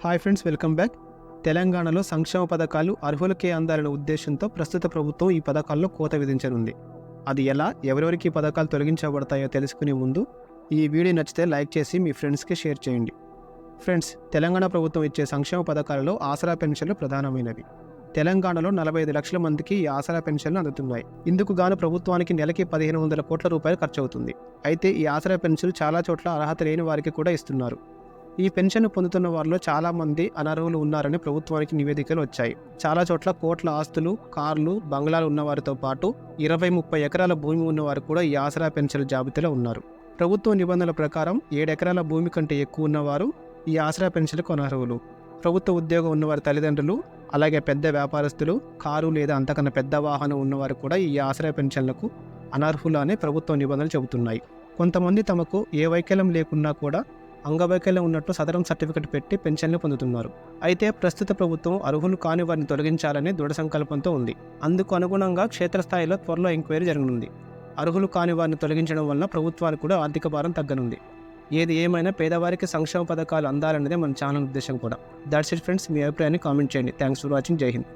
Hi friends, welcome back. తెలంగాణలో సంక్షేమ పథకాలు అర్హులకే అందాలనే ఉద్దేశంతో ప్రస్తుత ప్రభుత్వం ఈ పథకాల్లో కోత విధించనుంది. అది ఎలా, ఎవరెవరికి ఈ పథకాలు తొలగించబడతాయో తెలుసుకునే ముందు ఈ వీడియో నచ్చితే లైక్ చేసి మీ ఫ్రెండ్స్కి షేర్ చేయండి. ఫ్రెండ్స్, తెలంగాణ ప్రభుత్వం ఇచ్చే సంక్షేమ పథకాలలో ఆసరా పెన్షన్లు ప్రధానమైనవి. తెలంగాణలో 45 లక్షల మందికి ఈ ఆసరా పెన్షన్లు అందుతున్నాయి. ఇందుకు గాను ప్రభుత్వానికి నెలకి 1500 కోట్ల రూపాయలు ఖర్చవుతుంది. అయితే ఈ ఆసరా పెన్షన్లు చాలా చోట్ల అర్హత లేని వారికి కూడా ఇస్తున్నారు. ఈ పెన్షన్ పొందుతున్న వారిలో చాలా మంది అనర్హులు ఉన్నారని ప్రభుత్వానికి నివేదికలు వచ్చాయి. చాలా చోట్ల కోట్ల ఆస్తులు, కార్లు, బంగ్లాలు ఉన్నవారితో పాటు 20-30 ఎకరాల భూమి ఉన్నవారు కూడా ఈ ఆసరా పెన్షన్ల జాబితాలో ఉన్నారు. ప్రభుత్వ నిబంధనల ప్రకారం 7 ఎకరాల భూమి కంటే ఎక్కువ ఉన్నవారు ఈ ఆసరా పెన్షన్లకు అనర్హులు. ప్రభుత్వ ఉద్యోగం ఉన్నవారి తల్లిదండ్రులు, అలాగే పెద్ద వ్యాపారస్తులు, కారు లేదా అంతకన్నా పెద్ద వాహనం ఉన్నవారు కూడా ఈ ఆసరా పెన్షన్లకు అనర్హులు అనే ప్రభుత్వ నిబంధనలు చెబుతున్నాయి. కొంతమంది తమకు ఏ వైకల్యం లేకున్నా కూడా అంగవైకల్యం ఉన్నట్టు సదరం సర్టిఫికెట్ పెట్టి పెన్షన్లు పొందుతున్నారు. అయితే ప్రస్తుత ప్రభుత్వం అర్హులు కాని వారిని తొలగించాలని దృఢ సంకల్పంతో ఉంది. అందుకు అనుగుణంగా క్షేత్రస్థాయిలో త్వరలో ఎంక్వైరీ జరగనుంది. అర్హులు కాని వారిని తొలగించడం వల్ల ప్రభుత్వానికి కూడా ఆర్థిక భారం తగ్గనుంది. ఏది ఏమైనా పేదవారికి సంక్షేమ పథకాలు అందాలన్నదే మన ఛానల్ ఉద్దేశం కూడా. దట్స్ ఇట్ ఫ్రెండ్స్, మీ అభిప్రాయాన్ని కామెంట్ చేయండి. Thanks for watching. జై హింద్.